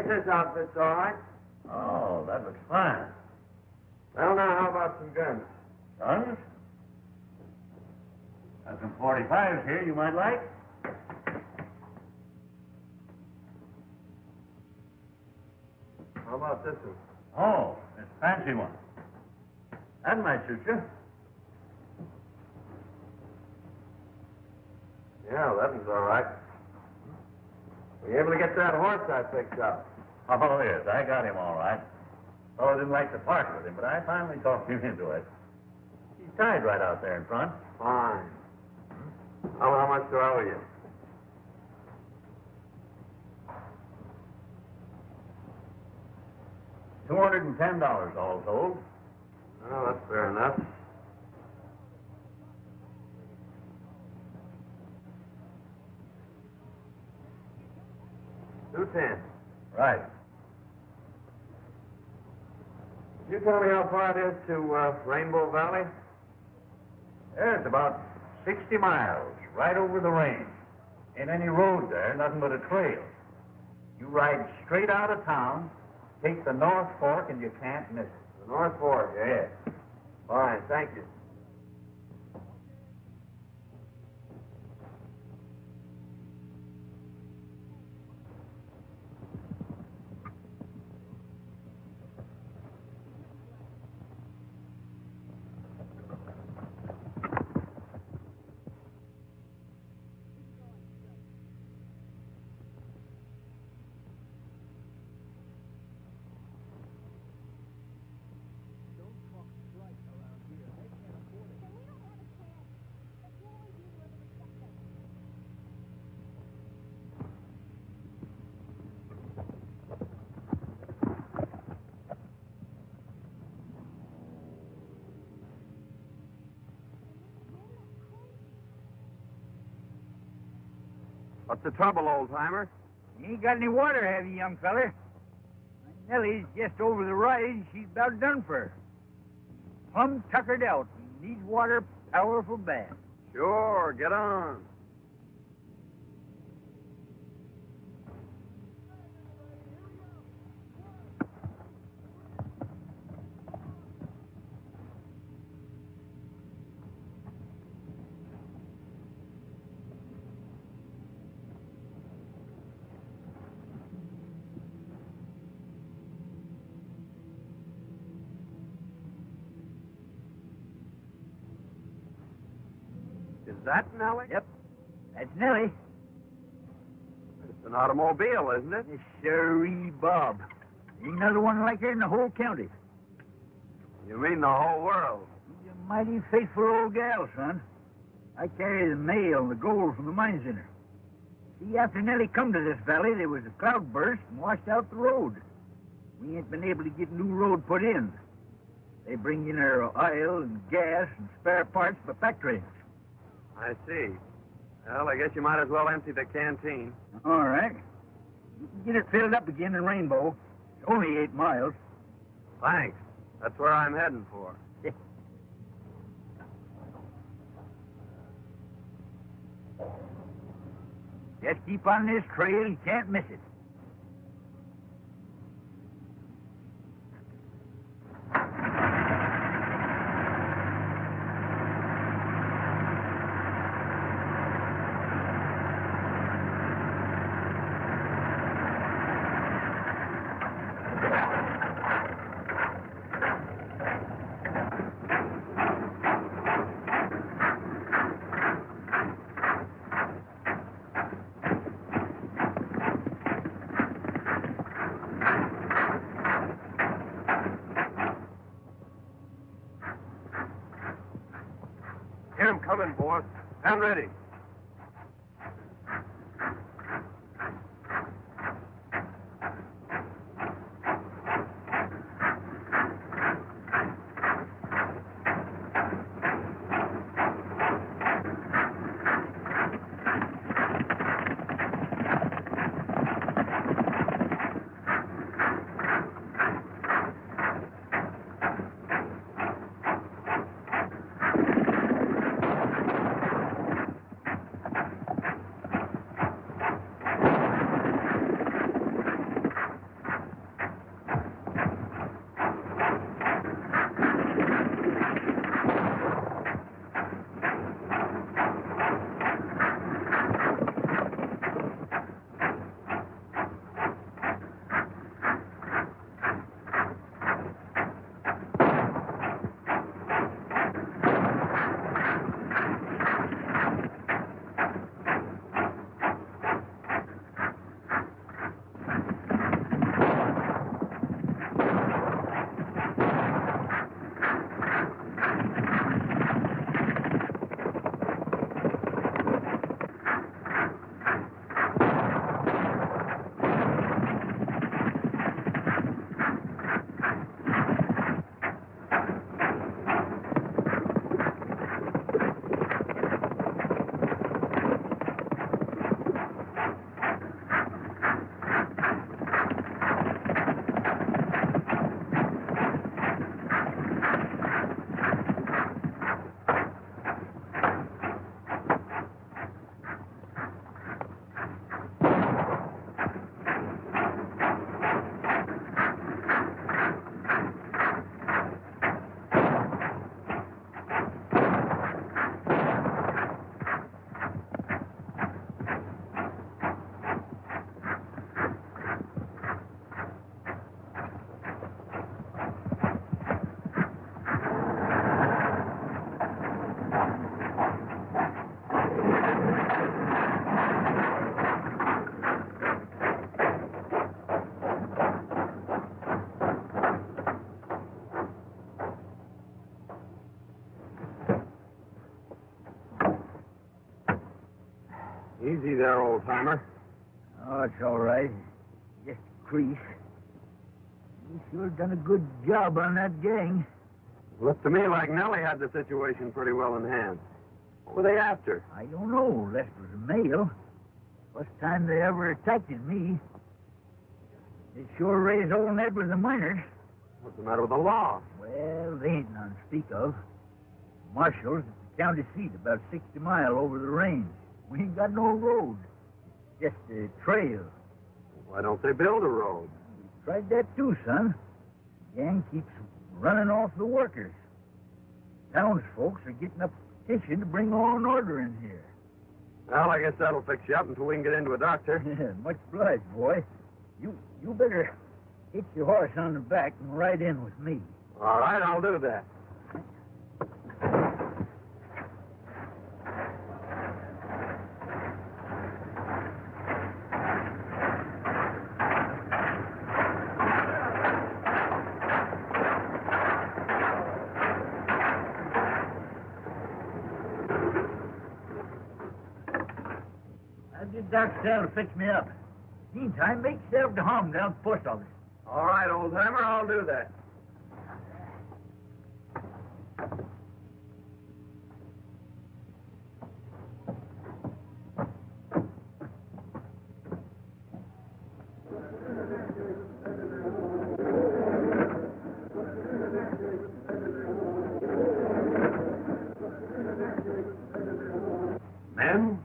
this outfit's all right. Oh, that looks fine. Well, now, how about some guns? Guns? Got some 45s here you might like. How about this one? Oh, this fancy one. That might suit you. Yeah, that one's all right. Were you able to get that horse I picked up? Oh, yes, I got him all right. Oh, I didn't like to part with him, but I finally talked him into it. He's tied right out there in front. Fine. Oh, how much do I owe you? $210 all told. Oh, that's fair enough. $210. Right. Can you tell me how far it is to Rainbow Valley? Yeah, it's about 60 miles, right over the range. Ain't any road there, nothing but a trail. You ride straight out of town, take the North Fork, and you can't miss it. The North Fork, eh? Yeah. Fine, thank you. What's the trouble, old-timer? You ain't got any water, have you, young feller? Nellie's just over the rise. She's about done for. Plumb tuckered out. Needs water powerful bad. Sure, get on. Is that Nellie? Yep, that's Nellie. It's an automobile, isn't it? Yes, sirree, Bob. Ain't another one like her in the whole county. You mean the whole world? She's a mighty faithful old gal, son. I carry the mail and the gold from the mines in her. See, after Nellie come to this valley, there was a cloudburst and washed out the road. We ain't been able to get new road put in. They bring in our oil and gas and spare parts for back trains. I see. Well, I guess you might as well empty the canteen. All right. You can get it filled up again in Rainbow. It's only 8 miles. Thanks. That's where I'm heading for. Just keep on this trail. You can't miss it. Here I'm coming, boss. I'm ready. there, old-timer. Oh, it's all right. Just a crease. You sure done a good job on that gang. Looked to me like Nellie had the situation pretty well in hand. What were they after? I don't know, unless it was a male. First time they ever attacked me. They sure raised old Ned with the miners. What's the matter with the law? Well, they ain't none to speak of. Marshall's at the county seat, about 60 mile over the range. We ain't got no road. Just a trail. Why don't they build a road? We tried that too, son. The gang keeps running off the workers. Townsfolk are getting up a petition to bring law and order in here. Well, I guess that'll fix you up until we can get into a doctor. Much obliged, boy. You better get your horse on the back and ride in with me. All right, I'll do that. I'll get Doc Sal to fix me up. Meantime, make yourself to home down at the post office. All right, old-timer, I'll do that. Men,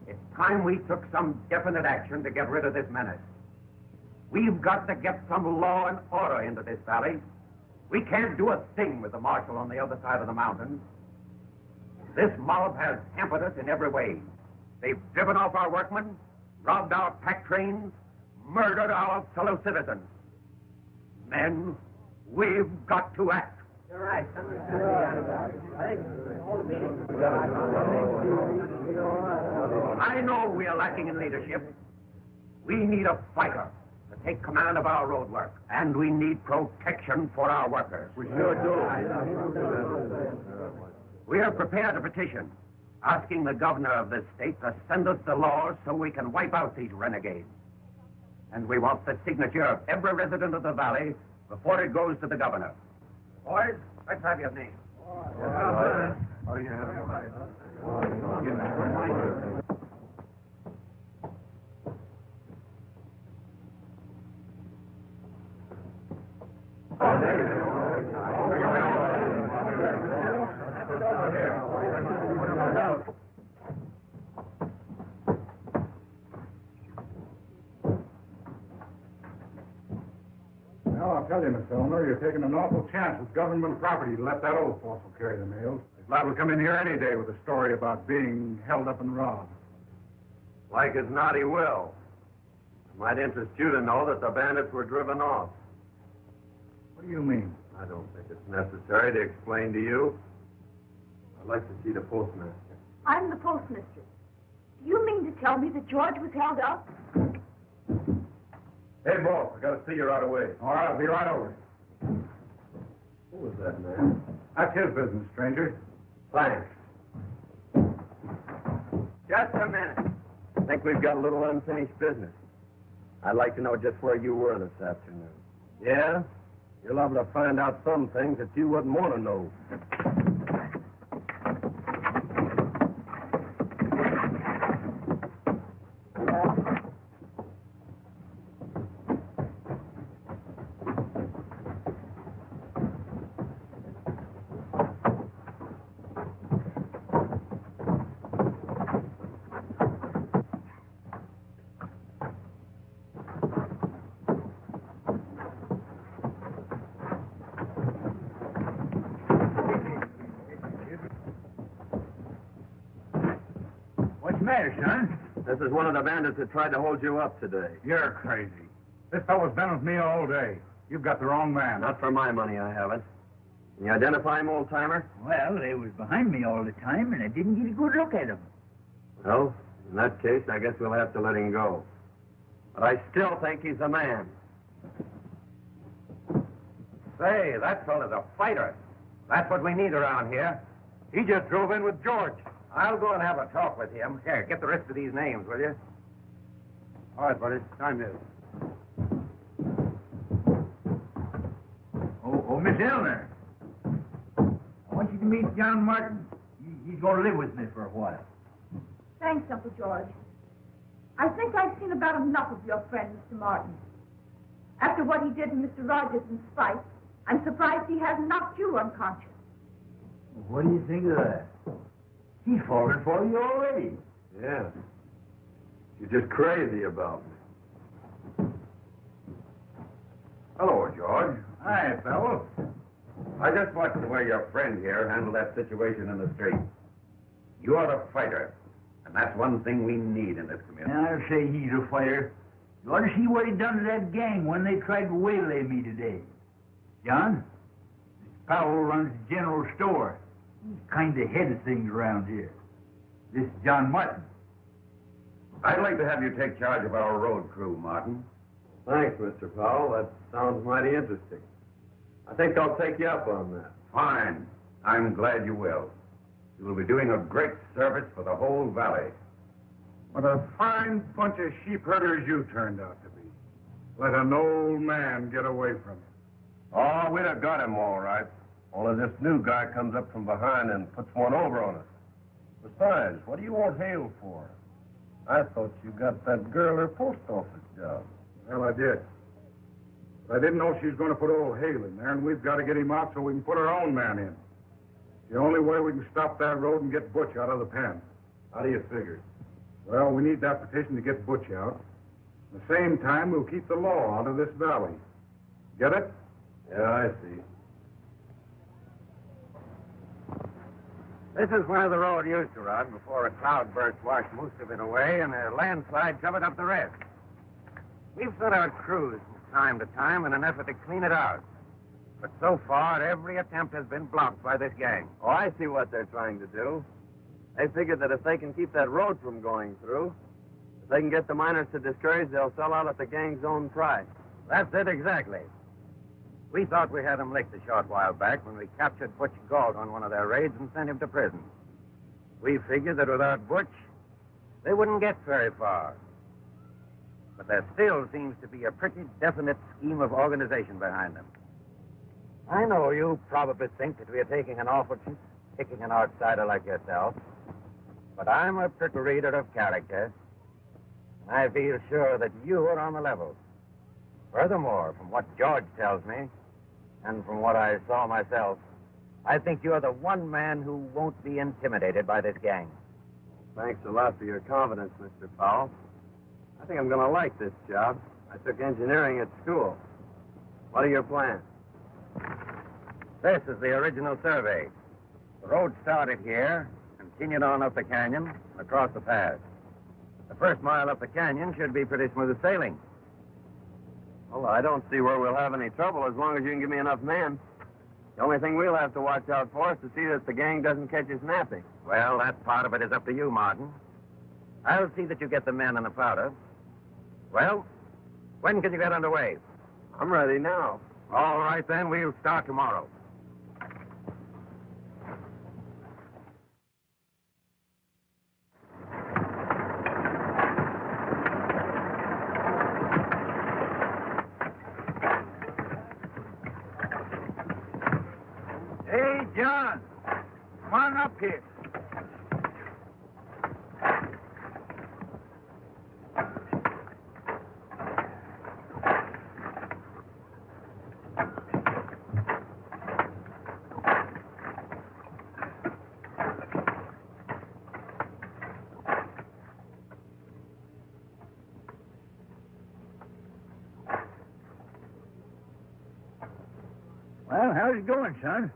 it's time we took some definite action to get rid of this menace. We've got to get some law and order into this valley. We can't do a thing with the marshal on the other side of the mountains. This mob has hampered us in every way. They've driven off our workmen, robbed our pack trains, murdered our fellow citizens. Men, we've got to act. You're right. I know we are lacking in leadership. We need a fighter to take command of our road work, and we need protection for our workers. We sure do. We have prepared a petition asking the governor of this state to send us the laws so we can wipe out these renegades. And we want the signature of every resident of the valley before it goes to the governor. Boys, let's have your name. Oh, yeah. Well, I'll tell you, Mr. Elmer, you're taking an awful chance with government property to let that old fossil carry the mails. He's liable to come in here any day with a story about being held up and robbed. Like as not, he will. It might interest you to know that the bandits were driven off. What do you mean? I don't think it's necessary to explain to you. I'd like to see the postmaster. I'm the postmistress. Do you mean to tell me that George was held up? Hey, boss, I gotta see you right away. All right, I'll be right over. Who was that man? That's his business, stranger. Thanks. Just a minute. I think we've got a little unfinished business. I'd like to know just where you were this afternoon. Yeah? You're liable to find out some things that you wouldn't want to know. What's the matter, son? This is one of the bandits that tried to hold you up today. You're crazy. This fellow's been with me all day. You've got the wrong man. Not for my money, I haven't. Can you identify him, old-timer? Well, they was behind me all the time, and I didn't get a good look at them. Well, in that case, I guess we'll have to let him go. But I still think he's a man. Say, that fellow's a fighter. That's what we need around here. He just drove in with George. I'll go and have a talk with him. Here, get the rest of these names, will you? All right, buddy. Time is. Oh, Miss Elmer. I want you to meet John Martin. He's going to live with me for a while. Thanks, Uncle George. I think I've seen about enough of your friend, Mr. Martin. After what he did to Mr. Rogers in spite, I'm surprised he hasn't knocked you unconscious. What do you think of that? He's fallen for you already. Yeah. You're just crazy about me. Hello, George. Hi, fellow. I just watched the way your friend here handled that situation in the street. You are a fighter, and that's one thing we need in this community. And I'll say he's a fighter. You ought to see what he done to that gang when they tried to waylay me today. John, this Powell runs the general store. He's kind of head of things around here. This is John Martin. I'd like to have you take charge of our road crew, Martin. Thanks, Mr. Powell. That sounds mighty interesting. I think I'll take you up on that. Fine. I'm glad you will. You will be doing a great service for the whole valley. What a fine bunch of sheep herders you turned out to be. Let an old man get away from you. Oh, we'd have got him all right. Only this new guy comes up from behind and puts one over on us. Besides, what do you want Hale for? I thought you got that girl her post office job. Well, I did. But I didn't know she was going to put old Hale in there, and we've got to get him out so we can put our own man in. The only way we can stop that road and get Butch out of the pen. How do you figure? Well, we need that petition to get Butch out. At the same time, we'll keep the law out of this valley. Get it? Yeah, I see. This is where the road used to run before a cloudburst washed most of it away and a landslide covered up the rest. We've sent out crews from time to time in an effort to clean it out. But so far, every attempt has been blocked by this gang. Oh, I see what they're trying to do. They figured that if they can keep that road from going through, if they can get the miners to discourage, they'll sell out at the gang's own price. That's it exactly. We thought we had him licked a short while back when we captured Butch Galt on one of their raids and sent him to prison. We figured that without Butch, they wouldn't get very far. But there still seems to be a pretty definite scheme of organization behind them. I know you probably think that we are taking an awful chance picking an outsider like yourself, but I'm a pretty reader of character, and I feel sure that you are on the level. Furthermore, from what George tells me, and from what I saw myself, I think you're the one man who won't be intimidated by this gang. Thanks a lot for your confidence, Mr. Powell. I think I'm going to like this job. I took engineering at school. What are your plans? This is the original survey. The road started here, continued on up the canyon, and across the pass. The first mile up the canyon should be pretty smooth sailing. Well, I don't see where we'll have any trouble as long as you can give me enough men. The only thing we'll have to watch out for is to see that the gang doesn't catch us napping. Well, that part of it is up to you, Martin. I'll see that you get the men and the powder. Well, when can you get underway? I'm ready now. All right, then. We'll start tomorrow. Hey, John, come on up here. Well, how's it going, son?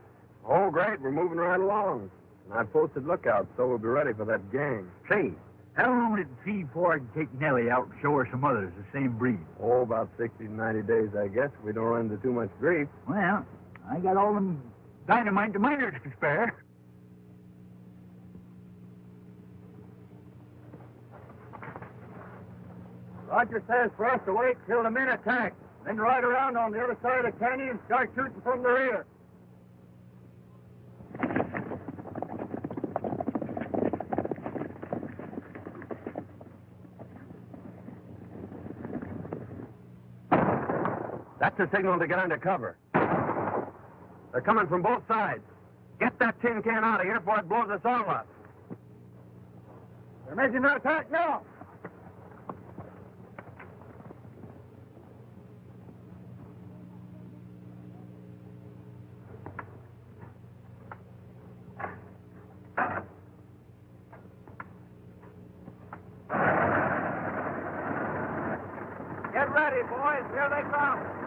Oh, great. We're moving right along. And I posted lookouts, so we'll be ready for that gang. Say, how long would it be before I can take Nellie out and show her some others the same breed? Oh, about 60 to 90 days, I guess, if we don't run into too much grief. Well, I got all them dynamite the miners to spare. Roger says for us to wait till the men attack, then ride around on the other side of the canyon and start shooting from the rear. to signal to get under cover. They're coming from both sides. Get that tin can out of here before it blows us all up. They're making an attack now. Get ready, boys. Here they come.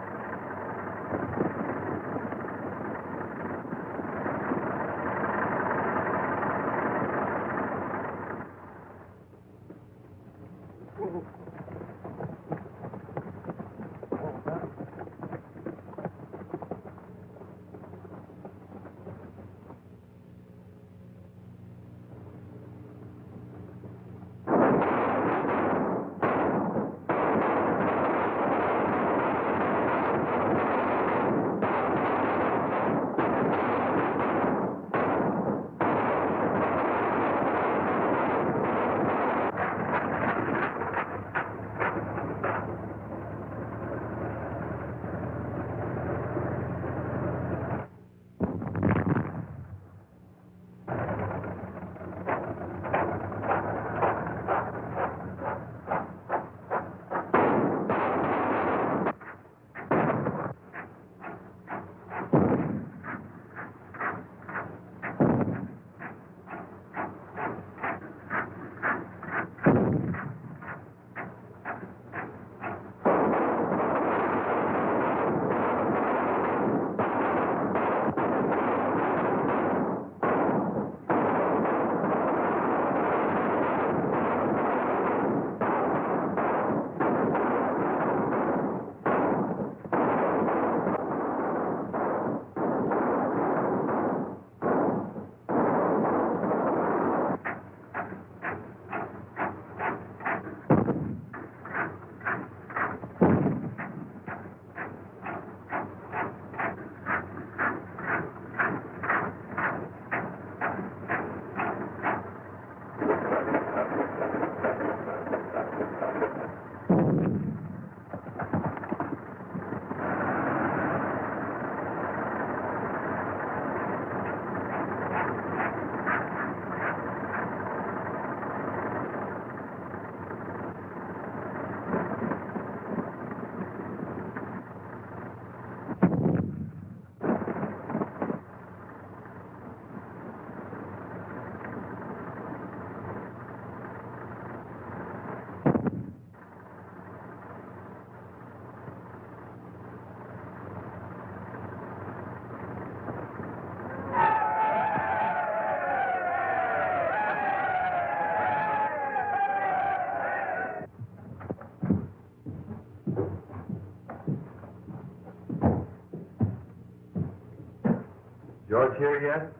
George here yet?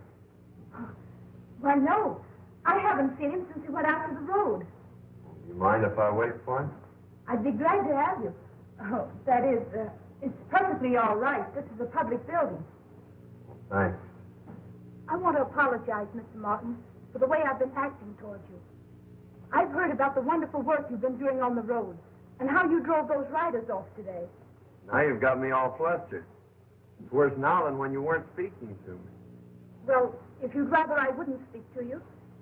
Why, no. I haven't seen him since he went out to the road. You mind if I wait for him? I'd be glad to have you. Oh, that is, it's perfectly all right. This is a public building. Thanks. I want to apologize, Mr. Martin, for the way I've been acting towards you. I've heard about the wonderful work you've been doing on the road and how you drove those riders off today. Now you've got me all flustered. It's worse now than when you weren't speaking to me. Well, if you'd rather I wouldn't speak to you,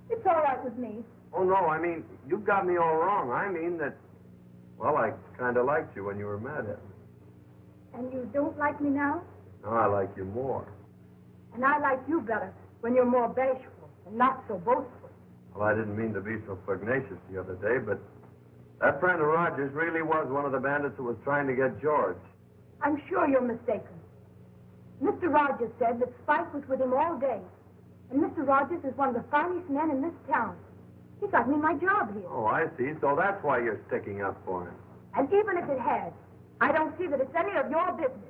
it's all right with me. Oh, no, I mean, you've got me all wrong. I mean that, well, I kind of liked you when you were mad at me. And you don't like me now? Now I like you more. And I like you better when you're more bashful and not so boastful. Well, I didn't mean to be so pugnacious the other day, but that friend of Rogers really was one of the bandits who was trying to get George. I'm sure you're mistaken. Mr. Rogers said that Spike was with him all day. And Mr. Rogers is one of the finest men in this town. He got me my job here. Oh, I see. So that's why you're sticking up for him. And even if it had, I don't see that it's any of your business.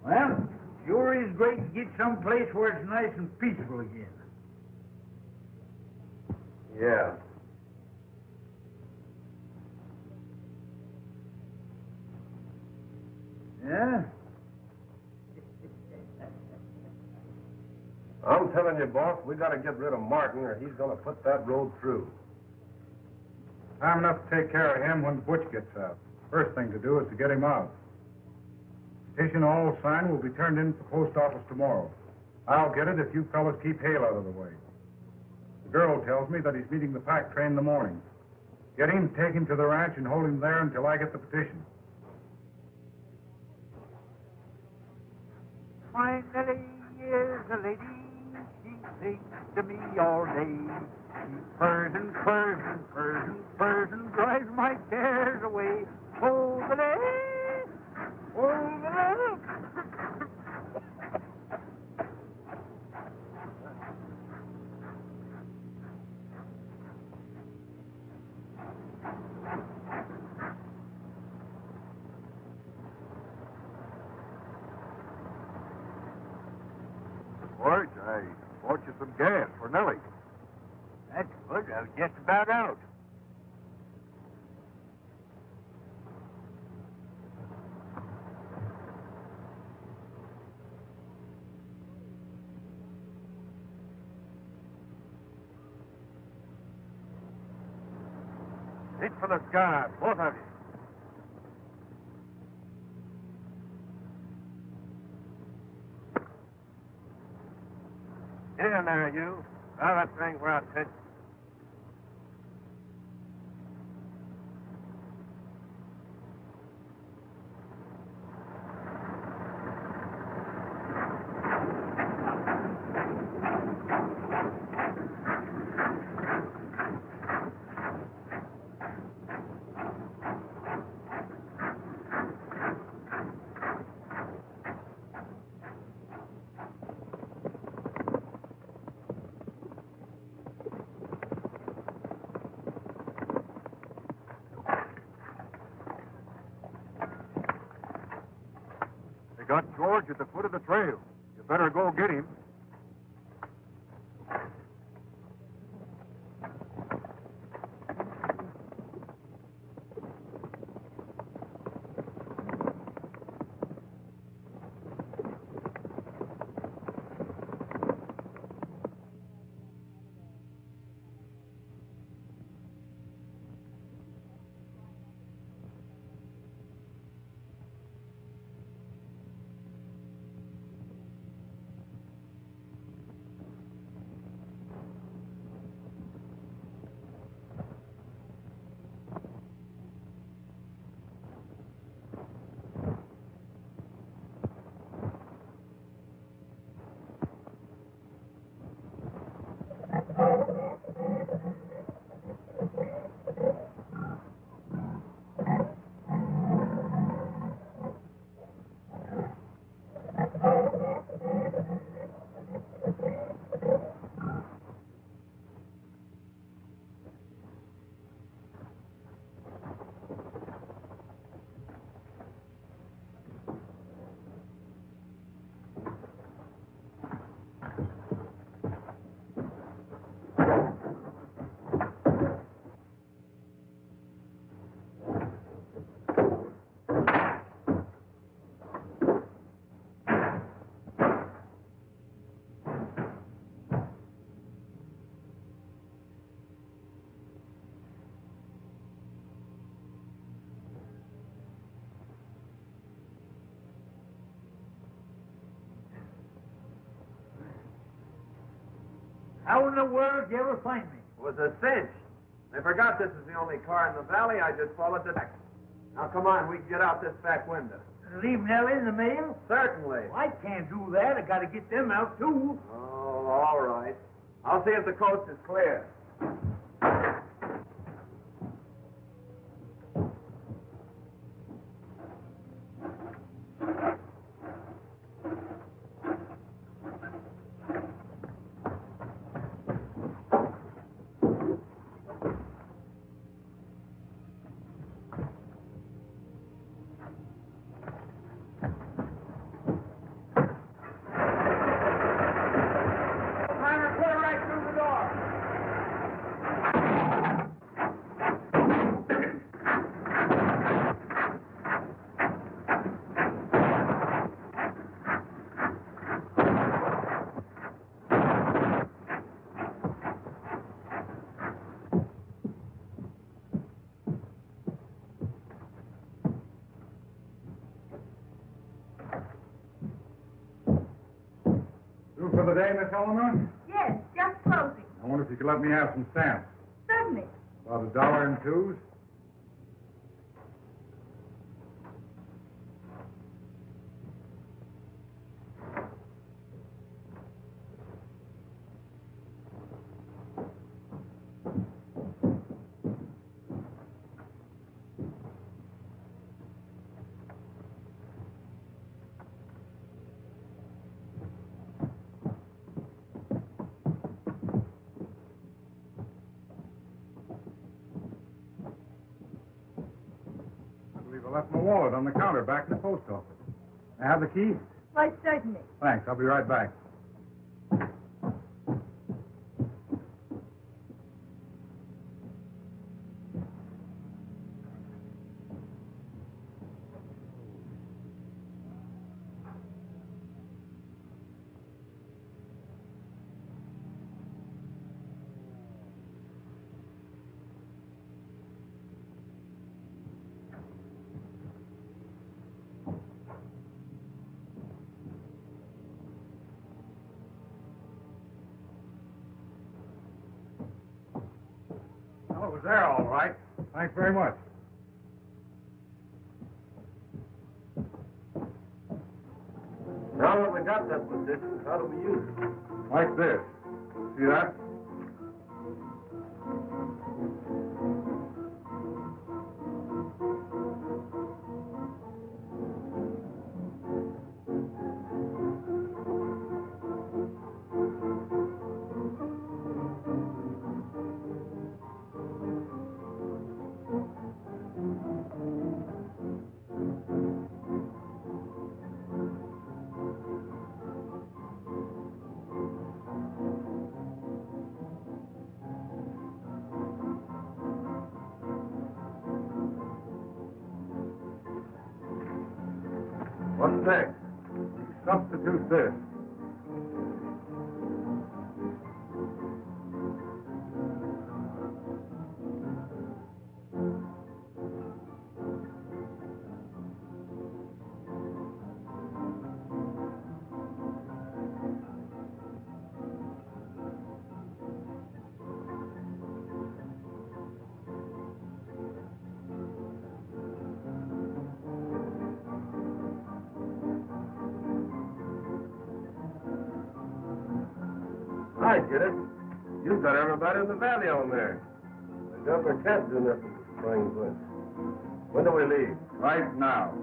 Well, sure is great to get someplace where it's nice and peaceful again. Yeah. Yeah? I'm telling you, boss, we got to get rid of Martin or he's going to put that road through. Time enough to take care of him when Butch gets out. First thing to do is to get him out. Petition all signed will be turned in at the post office tomorrow. I'll get it if you fellas keep Hale out of the way. The girl tells me that he's meeting the pack train in the morning. Get him, take him to the ranch, and hold him there until I get the petition. My Nellie is a lady. She sings to me all day. She purrs and purrs and purrs and purrs and drives my cares away. Oh, the day! Oh, the day! George, I bought you some gas for Nellie. That's good. I was just about out. Hit for the sky, both of you. Get in there, you. Now that thing we're out pitch. Got George at the foot of the trail. You better go get him. How in the world did you ever find me? It was a cinch. They forgot this is the only car in the valley. I just followed the back. Now, come on. We can get out this back window. Leave Nellie in the mail? Certainly. Well, I can't do that. I got to get them out, too. Oh, all right. I'll see if the coast is clear. today, Miss Eleanor? Yes, just closing. I wonder if you could let me have some stamps. Certainly. About $1 in twos. I left my wallet on the counter back in the post office. I have the key? Why, certainly. Thanks. I'll be right back. Well, it was there all right. Thanks very much. Now that we got that position, how do we use it? Like this. See that? What's next? Substitute this. I get it. You've got everybody in the valley on there. The governor can't do nothing to spring bush. When do we leave? Right now.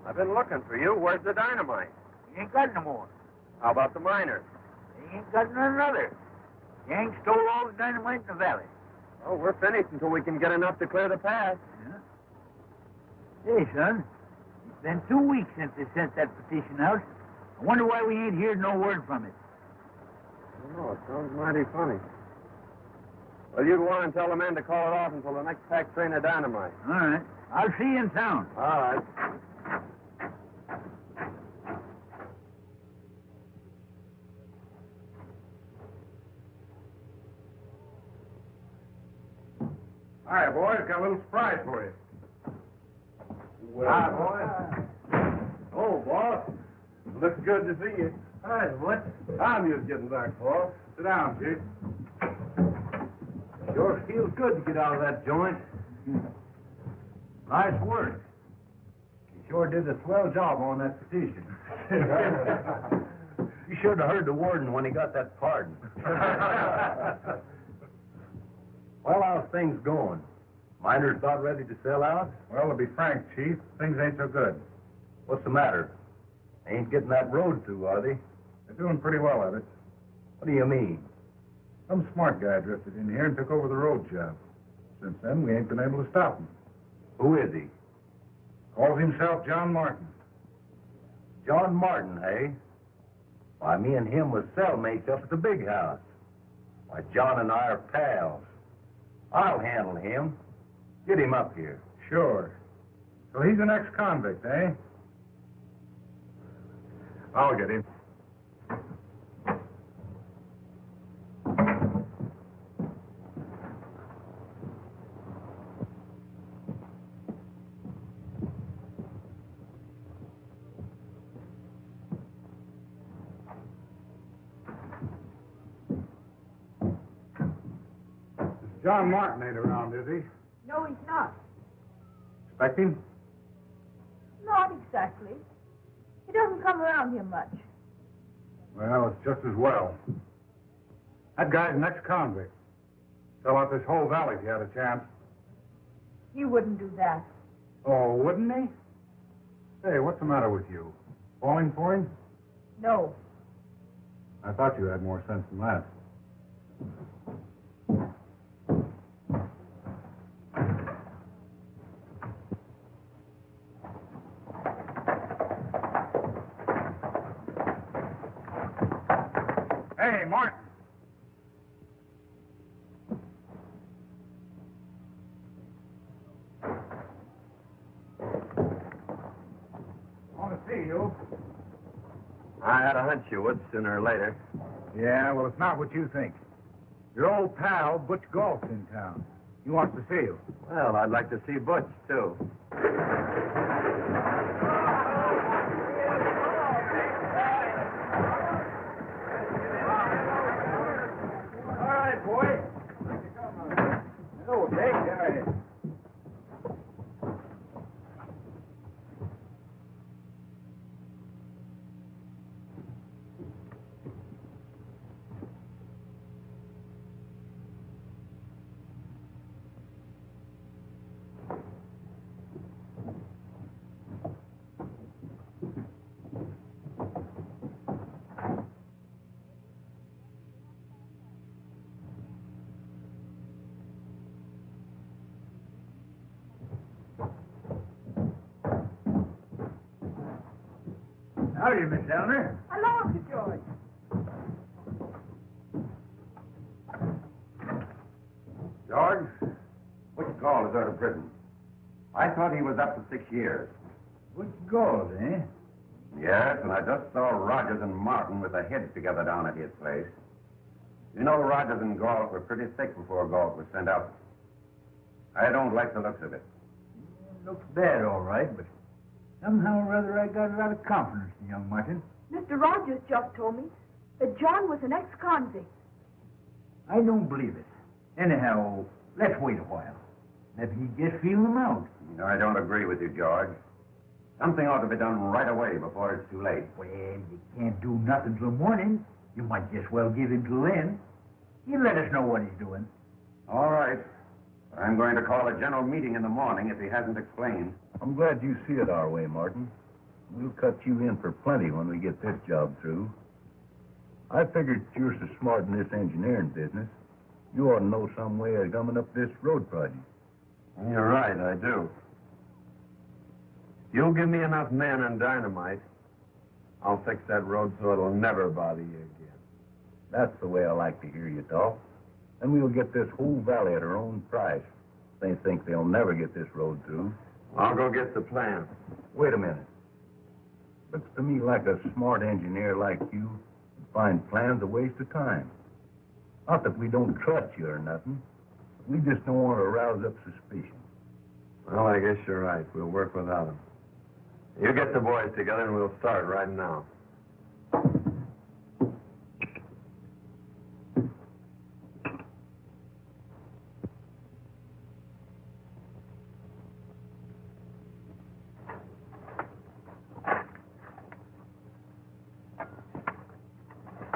I've been looking for you. Where's the dynamite? You ain't got no more. How about the miners? You ain't got none other. Gang stole all the dynamite in the valley. Oh, we're finished until we can get enough to clear the path. Yeah. Hey, son, it's been 2 weeks since they sent that petition out. I wonder why we ain't heard no word from it. I don't know. It sounds mighty funny. Well, you'd want to tell the men to call it off until the next pack train of dynamite. All right. I'll see you in town. All right. Hi, boys. Got a little surprise for you. Well, hi, boy. Oh, boss. Looks good to see you. Hi, what? I'm just getting back, boss. Sit down, Chief. Sure feels good to get out of that joint. Nice work. You sure did a swell job on that petition. You should have heard the warden when he got that pardon. Well, how's things going? Miners about ready to sell out? Well, to be frank, Chief, things ain't so good. What's the matter? They ain't getting that road through, are they? They're doing pretty well at it. What do you mean? Some smart guy drifted in here and took over the road job. Since then, we ain't been able to stop him. Who is he? Calls himself John Martin. John Martin, eh? Why, me and him was cellmates up at the big house. Why, John and I are pals. I'll handle him. Get him up here. Sure. So he's an ex-convict, eh? I'll get him. John Martin ain't around, is he? No, he's not. Expect him? Not exactly. He doesn't come around here much. Well, it's just as well. That guy's an ex-convict. Sell out this whole valley if he had a chance. He wouldn't do that. Oh, wouldn't he? Hey, what's the matter with you? Falling for him? No. I thought you had more sense than that. Hey, Martin. Want to see you. I had a hunch you would sooner or later. Yeah, well, it's not what you think. Your old pal, Butch Galt's in town. He wants to see you. Well, I'd like to see Butch, too. All right, boy. Hello, Dick. Howdy, Miss Elmer. Hello, Uncle George. George, Butch Galt is out of prison. I thought he was up for 6 years. Butch Galt, eh? Yes, and I just saw Rogers and Martin with their heads together down at his place. You know, Rogers and Galt were pretty thick before Galt was sent out. I don't like the looks of it. Looks bad, all right, but somehow or other I got a lot of confidence in young Martin. Mr. Rogers just told me that John was an ex-convict. I don't believe it. Anyhow, let's wait a while. Maybe he just feel them out. No, I don't agree with you, George. Something ought to be done right away before it's too late. Well, you can't do nothing till morning. You might just well give him till then. He'll let us know what he's doing. All right. I'm going to call a general meeting in the morning if he hasn't explained. I'm glad you see it our way, Martin. We'll cut you in for plenty when we get this job through. I figured you're so smart in this engineering business, you ought to know some way of gumming up this road project. You're right, I do. If you'll give me enough men and dynamite, I'll fix that road so it'll never bother you again. That's the way I like to hear you talk. Then we'll get this whole valley at our own price. They think they'll never get this road through. I'll go get the plan. Wait a minute. Looks to me like a smart engineer like you would find plans a waste of time. Not that we don't trust you or nothing. We just don't want to rouse up suspicion. Well, I guess you're right. We'll work without him. You get the boys together and we'll start right now.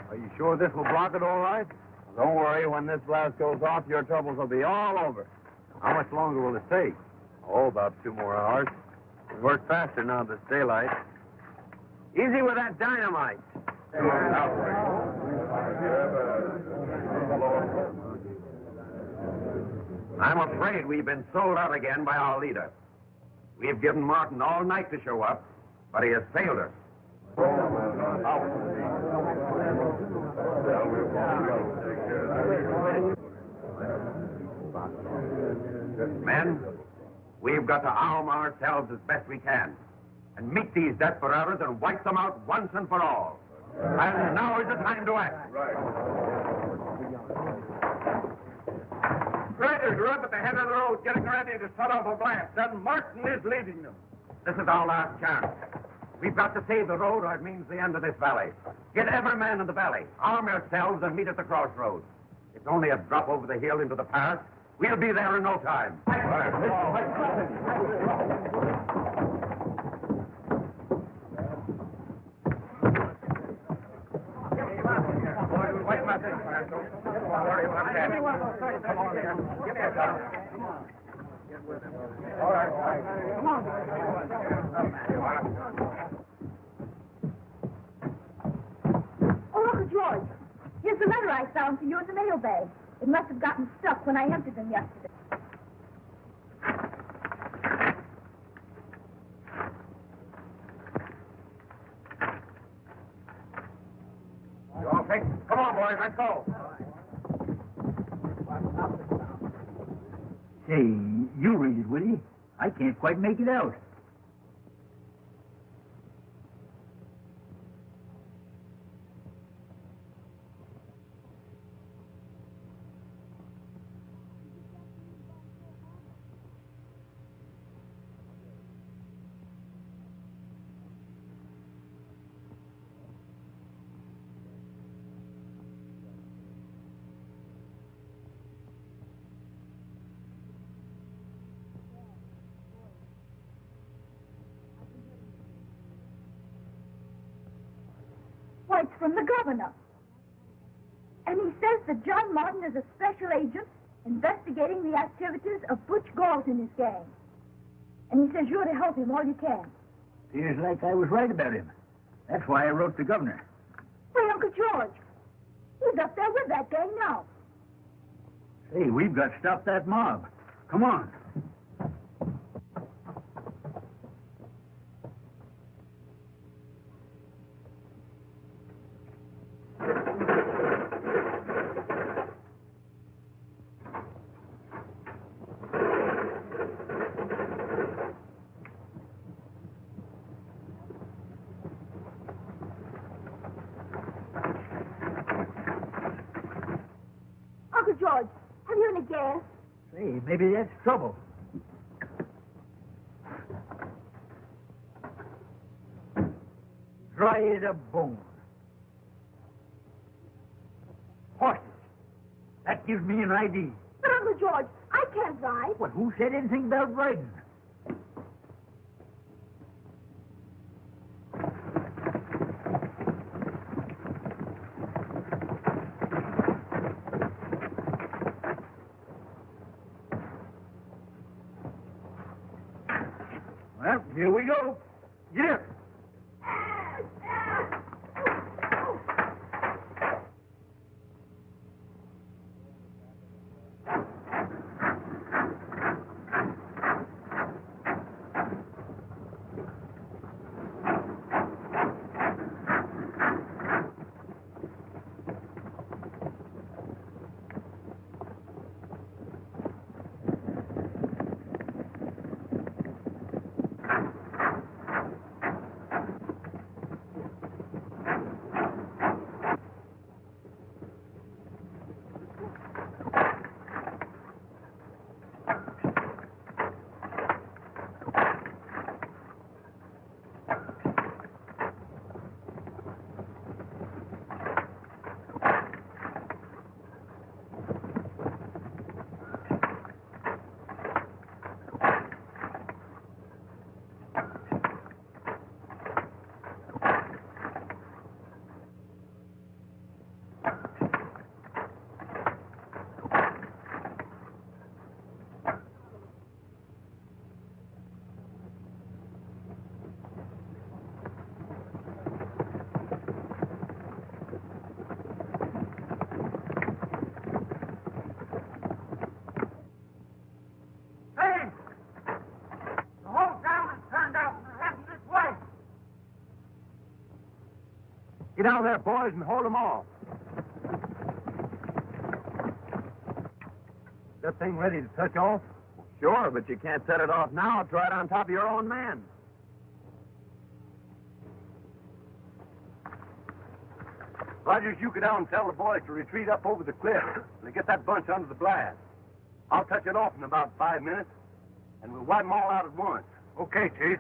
Are you sure this will block it all right? Don't worry. When this blast goes off, your troubles will be all over. How much longer will it take? Oh, about 2 more hours. We'll work faster now that it's daylight. Easy with that dynamite. I'm afraid we've been sold out again by our leader. We've given Martin all night to show up, but he has failed us. Men, we've got to arm ourselves as best we can and meet these desperados and wipe them out once and for all. And now is the time to act. Riders are up at the head of the road getting ready to set off a blast, and Martin is leading them. This is our last chance. We've got to save the road or it means the end of this valley. Get every man in the valley. Arm yourselves and meet at the crossroads. It's only a drop over the hill into the pass, We'll be there in no time. Oh, Uncle George, here's the letter I found for you in the mailbag. It must have gotten stuck when I emptied them yesterday. You all think? Come on, boys, let's go. Say, you read it, will you? I can't quite make it out. Why, it's from the governor. And he says that John Martin is a special agent investigating the activities of Butch Galt and his gang. And he says you're to help him all you can. Seems like I was right about him. That's why I wrote the governor. Hey, Uncle George, he's up there with that gang now. Say, we've got to stop that mob. Come on. Uncle George, have you any gas? Say, maybe that's trouble. Dry as a bone. Horses. That gives me an idea. But, Uncle George, I can't ride. Well, who said anything about riding? Well, here we go. Get up. Get down there, boys, and hold them off. That thing ready to touch off? Sure, but you can't set it off now. It's right on top of your own man. Rogers, you go down and tell the boys to retreat up over the cliff and get that bunch under the blast. I'll touch it off in about 5 minutes, and we'll wipe them all out at once. Okay, Chief.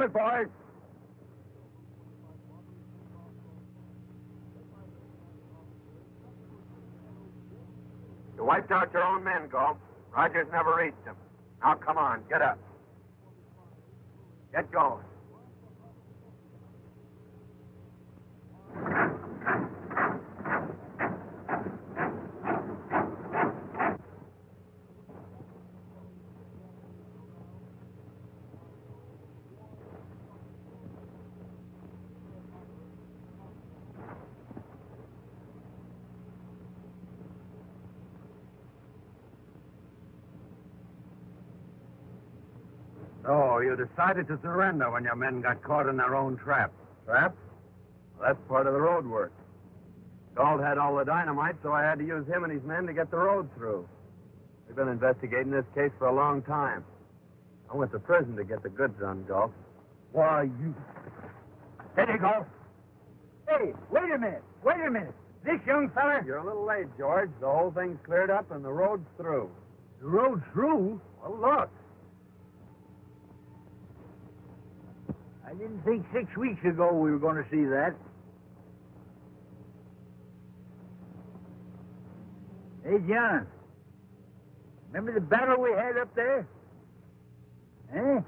it, boys. You wiped out your own men, Galt. Rogers never reached them. Now, come on, get up. Get going. Oh, you decided to surrender when your men got caught in their own trap. Trap? Well, that's part of the road work. Galt had all the dynamite, so I had to use him and his men to get the road through. We've been investigating this case for a long time. I went to prison to get the goods on Galt. Why, you... Steady, Galt. Hey, wait a minute. Wait a minute. This young fella... You're a little late, George. The whole thing's cleared up and the road's through. The road's through? Well, look. I didn't think 6 weeks ago we were going to see that. Hey, John. Remember the battle we had up there? Eh?